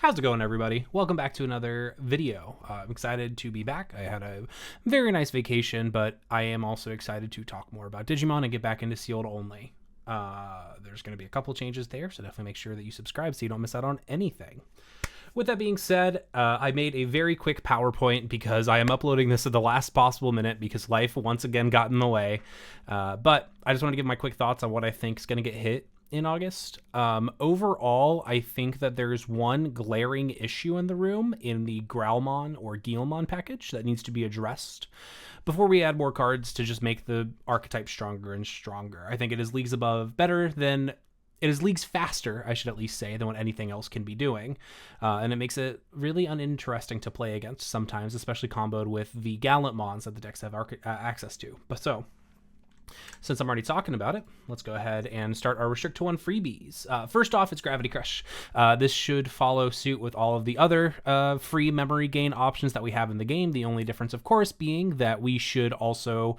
How's it going, everybody? Welcome back to another video. I'm excited to be back. I had a very nice vacation, but I am also excited to talk more about Digimon and get back into sealed only. There's going to be a couple changes there, so definitely make sure that you subscribe so you don't miss out on anything. With that being said, I made a very quick PowerPoint because I am uploading this at the last possible minute because life once again got in the way. But I just want to give my quick thoughts on what I think is going to get hit in August. Overall, I think that there's one glaring issue in the room in the Growlmon or Guilmon package that needs to be addressed before we add more cards to just make the archetype stronger and stronger. I think it is leagues above better than it is leagues faster, I should at least say, than what anything else can be doing. And it makes it really uninteresting to play against sometimes, especially comboed with the Gallantmons that the decks have access to. But so, since I'm already talking about it, let's go ahead and start our Restrict to 1 freebies. First off, it's Gravity Crush. This should follow suit with all of the other free memory gain options that we have in the game. The only difference, of course, being that we should also...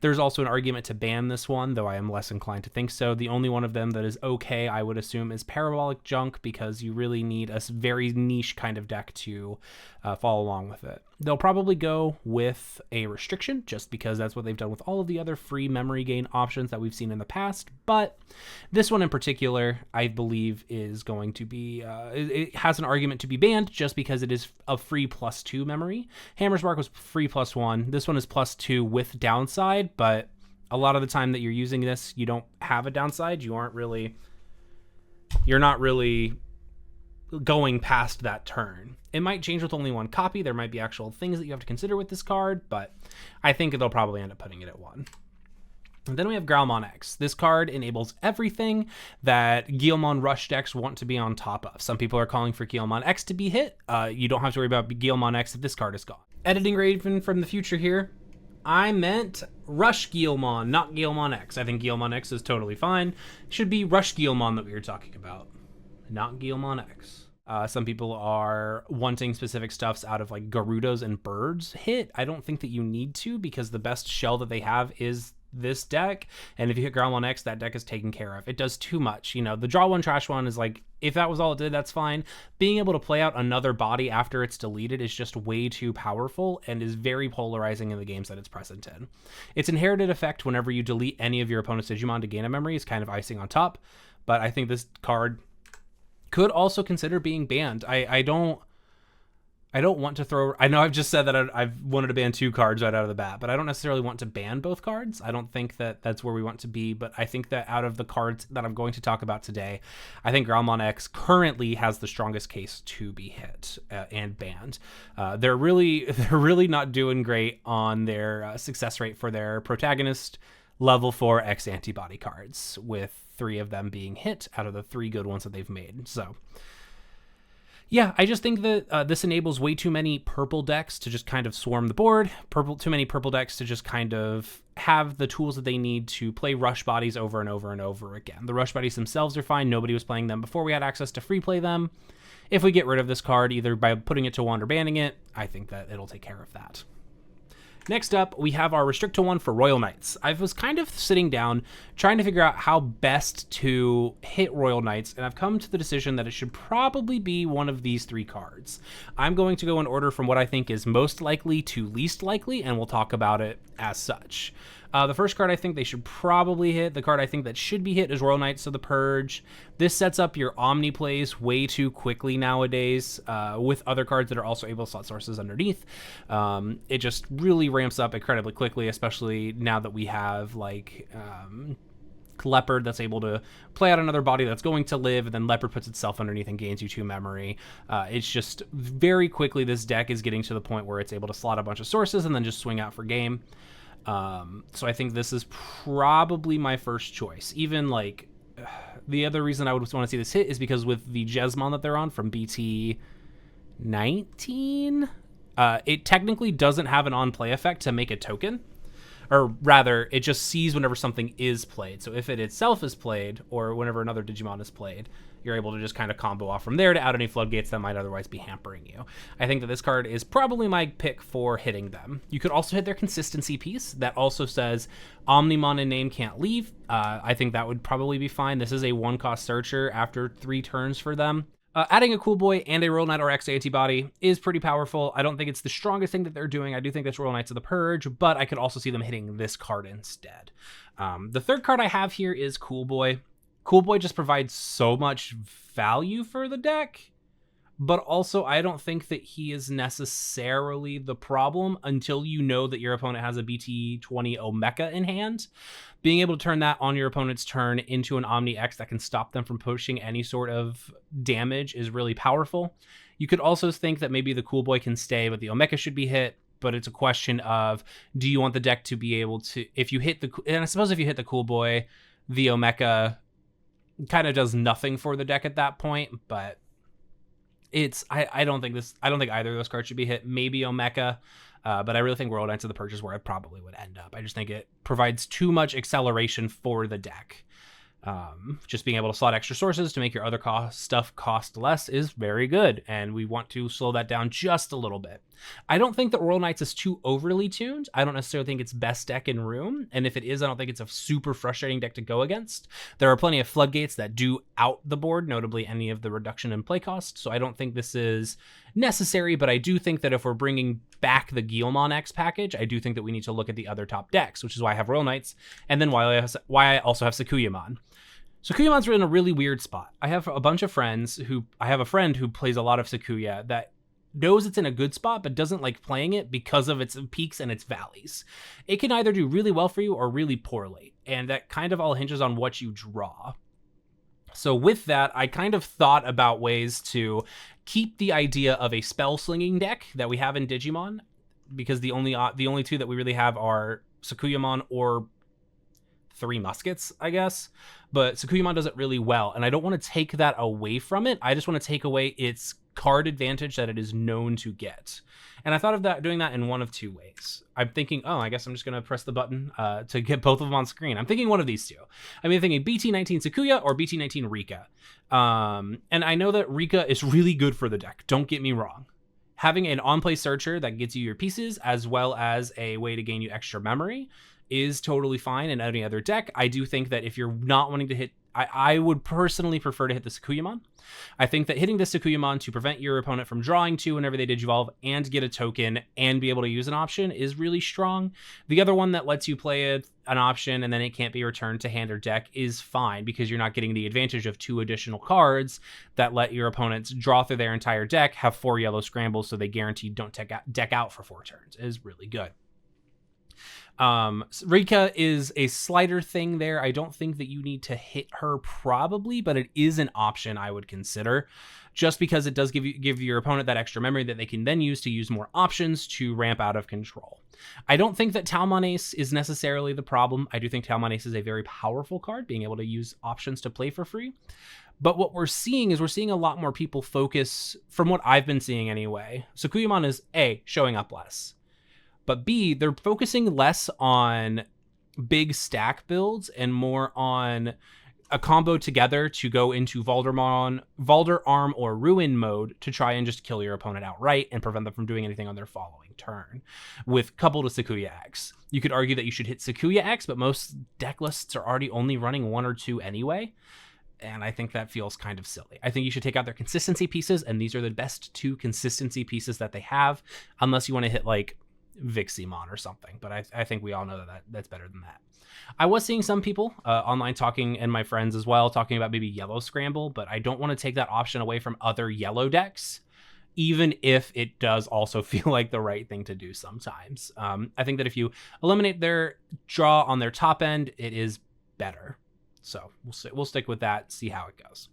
There's also an argument to ban this one, though I am less inclined to think so. The only one of them that is okay, I would assume, is Parabolic Junk, because you really need a very niche kind of deck to follow along with it. They'll probably go with a restriction, just because that's what they've done with all of the other free memory gain options that we've seen in the past. But this one in particular, I believe, is going to be, it has an argument to be banned just because it is a free +2 memory. Hammer's Bark was free +1. This one is +2 with downside, but a lot of the time that you're using this, you don't have a downside. You're not really going past that turn. It might change with only one copy. There might be actual things that you have to consider with this card, but I think they'll probably end up putting it at 1. And then we have Growlmon X. This card enables everything that Guilmon Rush decks want to be on top of. Some people are calling for Guilmon X to be hit. You don't have to worry about Guilmon X if this card is gone. Editing Raven from the future here. I meant Rush Guilmon, not Guilmon X. I think Guilmon X is totally fine. It should be Rush Guilmon that we were talking about, not Guilmon X. Some people are wanting specific stuffs out of like Garudas and Birds hit. I don't think that you need to, because the best shell that they have is this deck, and if you hit Growlmon X, that deck is taken care of. It does too much. You know, the draw one, trash one is like, if that was all it did, that's fine. Being able to play out another body after it's deleted is just way too powerful and is very polarizing in the games that it's present in. Its inherited effect whenever you delete any of your opponent's Digimon to gain a memory is kind of icing on top, but I think this card could also consider being banned. I don't want to throw... I know I've just said that I've wanted to ban 2 cards right out of the bat, but I don't necessarily want to ban both cards. I don't think that that's where we want to be, but I think that out of the cards that I'm going to talk about today, I think Growlmon X currently has the strongest case to be hit and banned. They're really not doing great on their success rate for their protagonist level 4 X antibody cards, with 3 of them being hit out of the 3 good ones that they've made. So yeah, I just think that this enables way too many purple decks to just kind of swarm the board. Too many purple decks to just kind of have the tools that they need to play rush bodies over and over and over again. The rush bodies themselves are fine. Nobody was playing them before we had access to free play them. If we get rid of this card, either by putting it to 1 or banning it, I think that it'll take care of that. Next up, we have our Restrict to 1 for Royal Knights. I was kind of sitting down trying to figure out how best to hit Royal Knights, and I've come to the decision that it should probably be one of these 3 cards. I'm going to go in order from what I think is most likely to least likely, and we'll talk about it as such. The first card I think they should probably hit, the card I think that should be hit, is Royal Knights of the Purge. This sets up your Omni plays way too quickly nowadays, with other cards that are also able to slot sources underneath. It just really ramps up incredibly quickly, especially now that we have like Leopard that's able to play out another body that's going to live, and then Leopard puts itself underneath and gains you 2 memory. It's just very quickly this deck is getting to the point where it's able to slot a bunch of sources and then just swing out for game. So I think this is probably my first choice. Even like the other reason I would want to see this hit is because with the Jesmon that they're on from BT 19, it technically doesn't have an on-play effect to make a token. Or rather, it just sees whenever something is played. So if it itself is played, or whenever another Digimon is played, you're able to just kind of combo off from there to out any floodgates that might otherwise be hampering you. I think that this card is probably my pick for hitting them. You could also hit their consistency piece that also says Omnimon in name can't leave. I think that would probably be fine. This is a 1-cost searcher after 3 turns for them. Adding a Cool Boy and a Royal Knight or X antibody is pretty powerful. I don't think it's the strongest thing that they're doing. I do think that's Royal Knights of the Purge, but I could also see them hitting this card instead. The third card I have here is Cool Boy. Cool Boy just provides so much value for the deck, but also I don't think that he is necessarily the problem until you know that your opponent has a BT20 Omeka in hand. Being able to turn that on your opponent's turn into an Omni X that can stop them from pushing any sort of damage is really powerful. You could also think that maybe the Cool Boy can stay, but the Omeka should be hit. But it's a question of, do you want the deck to be able to, if you hit the, and I suppose if you hit the Cool Boy, the Omeka kind of does nothing for the deck at that point, but I don't think either of those cards should be hit. Maybe Omeka, but I really think World Knights of the Purge is where I probably would end up. I just think it provides too much acceleration for the deck. Just being able to slot extra sources to make your other stuff cost less is very good, and we want to slow that down just a little bit. I don't think that Royal Knights is too overly tuned. I don't necessarily think it's best deck in Room, and if it is, I don't think it's a super frustrating deck to go against. There are plenty of floodgates that do out the board, notably any of the reduction in play cost, so I don't think this is necessary, but I do think that if we're bringing back the Guilmon X package, I do think that we need to look at the other top decks, which is why I have Royal Knights, and then why I also have Sakuyamon. Sakuyamon's in a really weird spot. I have a bunch of friends I have a friend who plays a lot of Sakuya that knows it's in a good spot, but doesn't like playing it because of its peaks and its valleys. It can either do really well for you or really poorly, and that kind of all hinges on what you draw. So with that, I kind of thought about ways to keep the idea of a spell slinging deck that we have in Digimon, because the only two that we really have are Sakuyamon or Three Muskets, I guess. But Sakuyamon does it really well, and I don't want to take that away from it. I just want to take away its card advantage that it is known to get. And I thought of doing that in one of two ways. I'm thinking, I guess I'm just going to press the button to get both of them on screen. I'm thinking one of these two. I'm either thinking BT19 Sakuya or BT19 Rika. And I know that Rika is really good for the deck. Don't get me wrong. Having an on-play searcher that gets you your pieces as well as a way to gain you extra memory is totally fine in any other deck. I do think that if you're not wanting to hit, I would personally prefer to hit the Sakuyamon. I think that hitting the Sakuyamon to prevent your opponent from drawing two whenever they Digivolve and get a token and be able to use an option is really strong. The other one that lets you play an option and then it can't be returned to hand or deck is fine, because you're not getting the advantage of two additional cards that let your opponents draw through their entire deck, have 4 yellow scrambles, so they guaranteed don't deck out for 4 turns. It is really good. Rika is a slighter thing there. I don't think that you need to hit her probably, but it is an option I would consider, just because it does give your opponent that extra memory that they can then use to use more options to ramp out of control. I don't think that Talmon Ace is necessarily the problem. I do think Talmon Ace is a very powerful card, being able to use options to play for free. But what we're seeing is a lot more people focus, from what I've been seeing anyway. Sakuyamon is A, showing up less. But B, they're focusing less on big stack builds and more on a combo together to go into Valder Arm or Ruin mode to try and just kill your opponent outright and prevent them from doing anything on their following turn, with coupled to Sakuya X. You could argue that you should hit Sakuya X, but most deck lists are already only running 1 or 2 anyway, and I think that feels kind of silly. I think you should take out their consistency pieces, and these are the best 2 consistency pieces that they have, unless you want to hit like Viximon or something, but I think we all know that's better than that. I was seeing some people online talking, and my friends as well, talking about maybe Yellow Scramble, but I don't want to take that option away from other yellow decks, even if it does also feel like the right thing to do sometimes. I think that if you eliminate their draw on their top end, it is better. So we'll stick with that, see how it goes.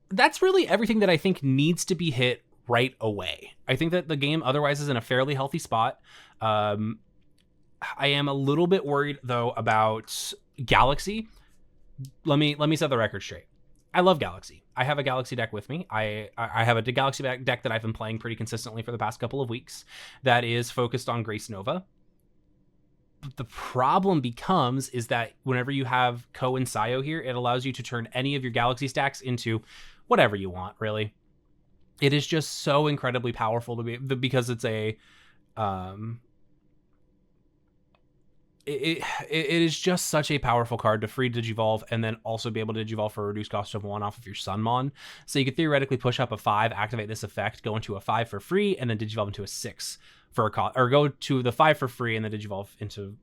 That's really everything that I think needs to be hit right away. I think that the game otherwise is in a fairly healthy spot. I am a little bit worried though about Galaxy. Let me set the record straight. I love Galaxy. I have a Galaxy deck with me. I have a Galaxy deck that I've been playing pretty consistently for the past couple of weeks that is focused on Grace Nova. But the problem becomes is that whenever you have Ko and Sayo here, it allows you to turn any of your Galaxy stacks into whatever you want, really. It is just so incredibly powerful because it's it is just such a powerful card to free Digivolve and then also be able to Digivolve for a reduced cost of 1 off of your Sunmon. So you could theoretically push up a 5, activate this effect, go into a 5 for free, and then Digivolve into a 6 for a cost, or go to the 5 for free and then Digivolve into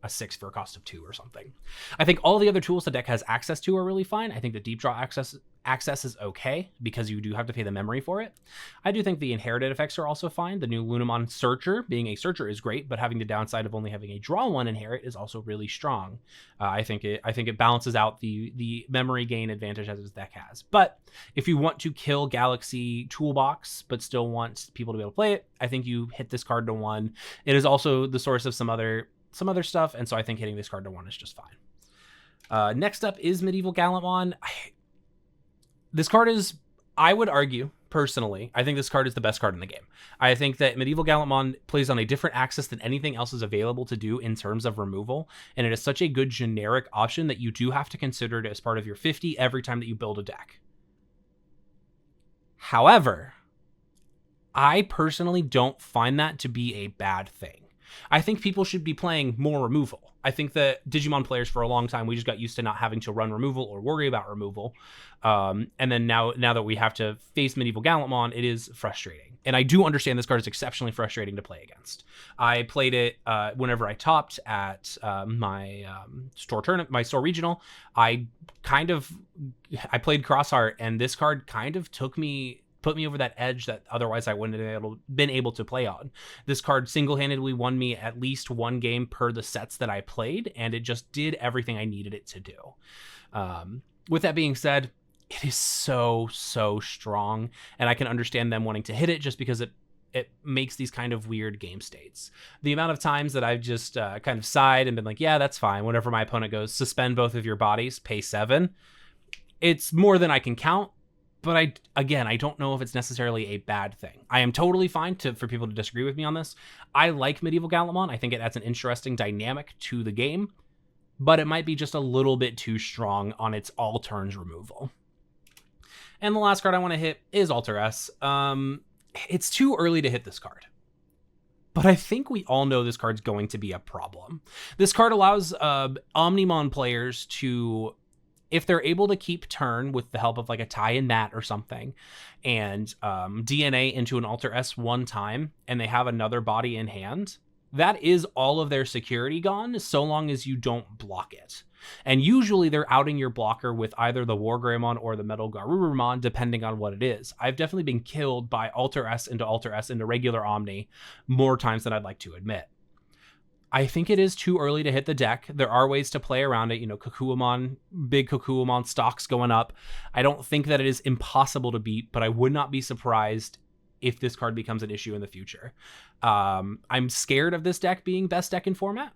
a 6 for a cost of 2 or something. I think all the other tools the deck has access to are really fine. I think the deep draw access is okay because you do have to pay the memory for it. I do think the inherited effects are also fine. The new Lunamon Searcher, being a searcher, is great, but having the downside of only having a draw 1 inherit is also really strong. I think it balances out the memory gain advantage that this deck has. But if you want to kill Galaxy Toolbox but still want people to be able to play it, I think you hit this card to 1. It is also the source of some other stuff, and so I think hitting this card to 1 is just fine. Next up is Medieval Gallantmon. This card is, I would argue, personally, I think this card is the best card in the game. I think that Medieval Gallantmon plays on a different axis than anything else is available to do in terms of removal, and it is such a good generic option that you do have to consider it as part of your 50 every time that you build a deck. However, I personally don't find that to be a bad thing. I think people should be playing more removal. I think that Digimon players for a long time, we just got used to not having to run removal or worry about removal. And then now that we have to face Medieval Gallantmon, it is frustrating. And I do understand this card is exceptionally frustrating to play against. I played it whenever I topped at my store regional. I played Crossheart, and this card kind of put me over that edge that otherwise I wouldn't have been able to play on. This card single-handedly won me at least 1 game per the sets that I played, and it just did everything I needed it to do. With that being said, it is so strong, and I can understand them wanting to hit it just because it makes these kind of weird game states. The amount of times that I've just kind of sighed and been like, yeah, that's fine. Whenever my opponent goes, suspend both of your bodies, pay 7. It's more than I can count. But I don't know if it's necessarily a bad thing. I am totally fine for people to disagree with me on this. I like Medieval Gallantmon. I think it adds an interesting dynamic to the game, but it might be just a little bit too strong on its all turns removal. And the last card I want to hit is Alter S. It's too early to hit this card, but I think we all know this card's going to be a problem. This card allows Omnimon players to, if they're able to keep turn with the help of like a tie and mat or something, and DNA into an Alter S 1 time, and they have another body in hand, that is all of their security gone, so long as you don't block it. And usually they're outing your blocker with either the War Greymon or the Metal Garurumon, depending on what it is. I've definitely been killed by Alter S into regular Omni more times than I'd like to admit. I think it is too early to hit the deck. There are ways to play around it. Kokuamon, big Kokuamon stocks going up. I don't think that it is impossible to beat, but I would not be surprised if this card becomes an issue in the future. I'm scared of this deck being best deck in format.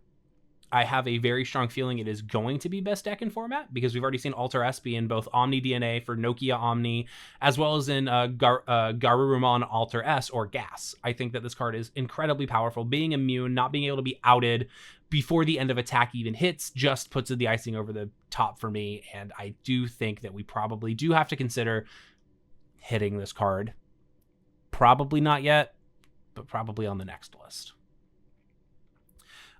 I have a very strong feeling it is going to be best deck in format because we've already seen Alter S be in both Omni DNA for Nokia Omni, as well as in Garurumon Alter S or Gas. I think that this card is incredibly powerful. Being immune, not being able to be outed before the end of attack even hits, just puts the icing over the top for me. And I do think that we probably do have to consider hitting this card. Probably not yet, but probably on the next list.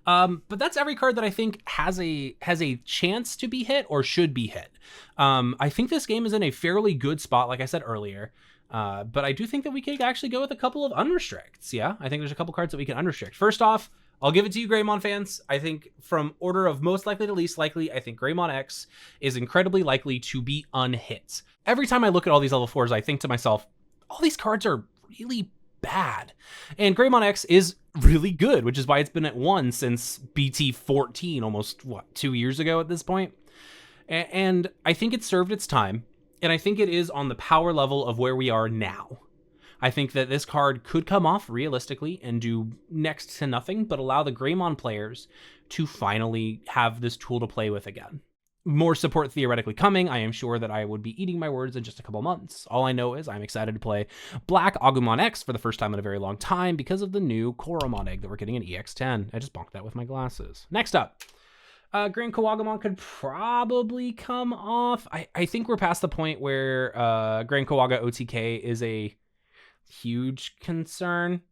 But that's every card that I think has a chance to be hit or should be hit. I think this game is in a fairly good spot, like I said earlier. But I do think that we could actually go with a couple of unrestricts. Yeah, I think there's a couple cards that we can unrestrict. First off, I'll give it to you, Greymon fans. I think from order of most likely to least likely, I think Greymon X is incredibly likely to be unhit. Every time I look at all these level 4s, I think to myself, all these cards are really bad. And Greymon X is really good, which is why it's been at 1 since BT 14, almost 2 years ago at this point. And I think it served its time, and I think it is on the power level of where we are now. I think that this card could come off realistically and do next to nothing, but allow the Greymon players to finally have this tool to play with again. More support theoretically coming. I am sure that I would be eating my words in just a couple months. All I know is I'm excited to play Black Agumon X for the first time in a very long time because of the new Koromon egg that we're getting in EX10. I just bonked that with my glasses. Next up, Grand Kowagamon could probably come off. I think we're past the point where Grand Kowaga OTK is a huge concern.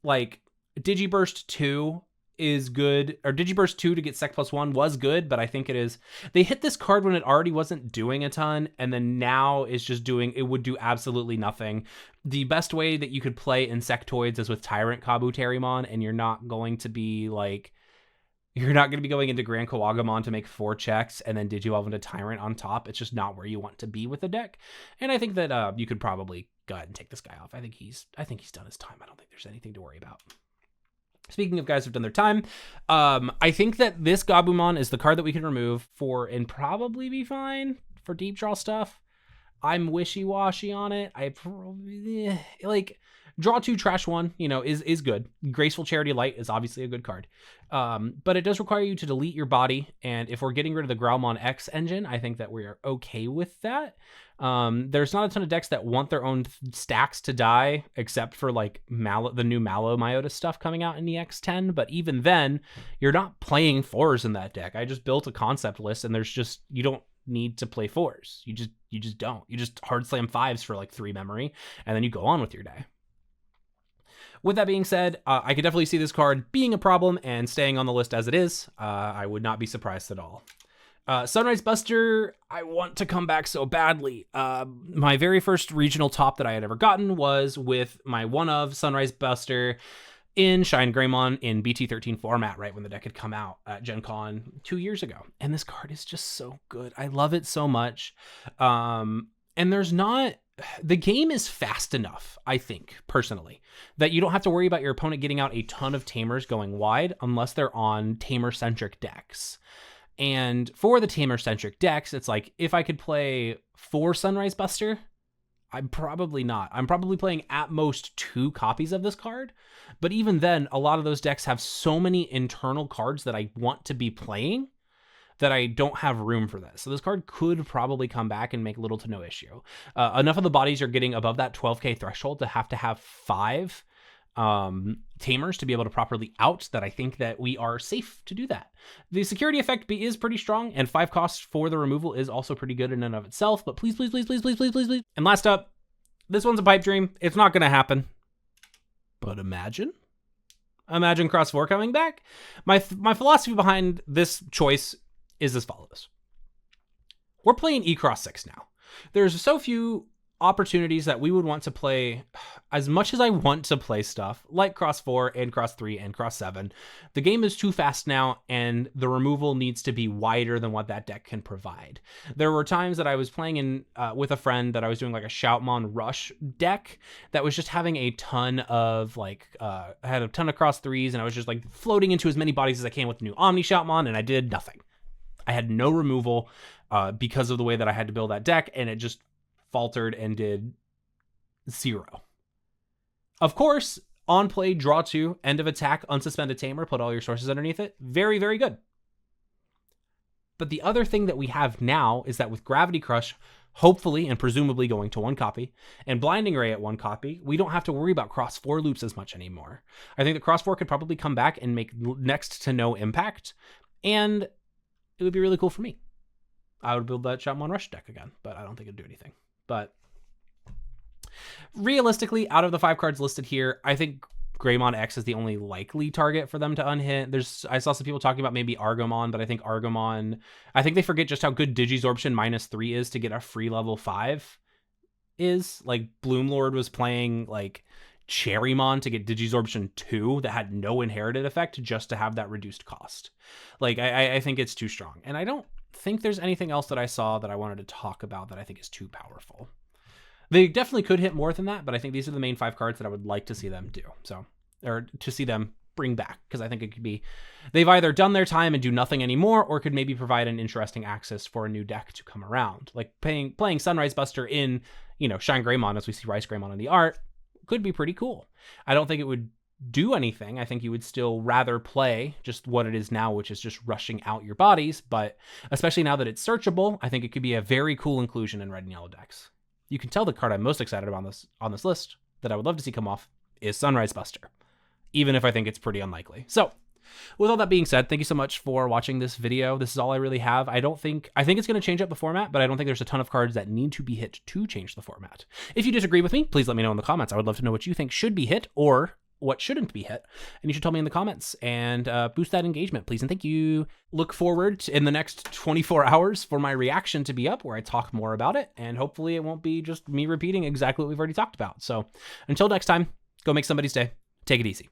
Like, Digiburst 2 is good, or Digiburst 2 to get Sec +1 was good, but I think they hit this card when it already wasn't doing a ton, and then now it's just it would do absolutely nothing. The best way that you could play Insectoids is with Tyrant Kabuterimon, and you're not going to be going into Grand Kawagamon to make 4 checks and then Digivolve into Tyrant on top. It's just not where you want to be with the deck. And I think that you could probably go ahead and take this guy off. I think he's done his time. I don't think there's anything to worry about. Speaking of guys who've done their time, I think that this Gabumon is the card that we can remove and probably be fine for deep draw stuff. I'm wishy-washy on it. I probably draw 2, trash 1, is good. Graceful Charity Light is obviously a good card. But it does require you to delete your body. And if we're getting rid of the Growlmon X engine, I think that we are okay with that. There's not a ton of decks that want their own stacks to die, except for the new Mallow Myota stuff coming out in the X10. But even then, you're not playing 4s in that deck. I just built a concept list, and you don't need to play 4s. You just don't. You just hard slam 5s for 3 memory, and then you go on with your day. With that being said, I could definitely see this card being a problem and staying on the list as it is. I would not be surprised at all. Sunrise Buster, I want to come back so badly. My very first regional top that I had ever gotten was with my one of Sunrise Buster in Shine Greymon in BT13 format, right when the deck had come out at Gen Con 2 years ago. And this card is just so good. I love it so much. And the game is fast enough, I think, personally, that you don't have to worry about your opponent getting out a ton of Tamers going wide unless they're on Tamer-centric decks. And for the Tamer-centric decks, it's if I could play 4 Sunrise Buster, I'm probably not. I'm probably playing at most 2 copies of this card. But even then, a lot of those decks have so many internal cards that I want to be playing that I don't have room for this. So this card could probably come back and make little to no issue. Enough of the bodies are getting above that 12k threshold to have 5 Tamers to be able to properly out that I think that we are safe to do that. The security effect is pretty strong, and 5 costs for the removal is also pretty good in and of itself, but please, please, please, please, please, please, please, please. And last up, this one's a pipe dream. It's not going to happen. But imagine Cross 4 coming back. My philosophy behind this choice is as follows. We're playing E-Cross 6 now. There's so few opportunities that we would want to play. As much as I want to play stuff like Cross 4 and Cross 3 and Cross 7, the game is too fast now, and the removal needs to be wider than what that deck can provide. There were times that I was playing with a friend that I was doing a Shoutmon Rush deck that was just having a ton of I had a ton of Cross 3s, and I was just floating into as many bodies as I can with the new Omni Shoutmon, and I did nothing. I had no removal because of the way that I had to build that deck, and it just faltered and did 0. Of course, on play, draw 2, end of attack, unsuspended Tamer, put all your sources underneath it. Very, very good. But the other thing that we have now is that with Gravity Crush, hopefully and presumably going to 1 copy, and Blinding Ray at 1 copy, we don't have to worry about Cross 4 loops as much anymore. I think that Cross 4 could probably come back and make next to no impact, and it would be really cool for me. I would build that Shoutmon Rush deck again, but I don't think it'd do anything. But realistically, out of the 5 cards listed here, I think Greymon X is the only likely target for them to unhit. I saw some people talking about maybe Argomon, but I think they forget just how good Digisorption -3 is to get a free level 5 is. Bloomlord was playing Cherrymon to get Digisorption 2 that had no inherited effect just to have that reduced cost. I think it's too strong. And I don't think there's anything else that I saw that I wanted to talk about that I think is too powerful. They definitely could hit more than that, but I think these are the main 5 cards that I would like to see them do. Or to see them bring back, because I think it could be, they've either done their time and do nothing anymore, or could maybe provide an interesting access for a new deck to come around. Playing Sunrise Buster in, Shine Greymon, as we see Rice Greymon in the art, could be pretty cool. I don't think it would do anything. I think you would still rather play just what it is now, which is just rushing out your bodies. But especially now that it's searchable, I think it could be a very cool inclusion in red and yellow decks. You can tell the card I'm most excited about on this list that I would love to see come off is Sunrise Buster, even if I think it's pretty unlikely. So with all that being said, thank you so much for watching this video. This is all I really have. I think it's going to change up the format, but I don't think there's a ton of cards that need to be hit to change the format. If you disagree with me, please let me know in the comments. I would love to know what you think should be hit, or what shouldn't be hit, and you should tell me in the comments and boost that engagement, please. And thank you. Look forward to, in the next 24 hours for my reaction to be up, where I talk more about it, and hopefully it won't be just me repeating exactly what we've already talked about. So until next time, go make somebody's day. Take it easy.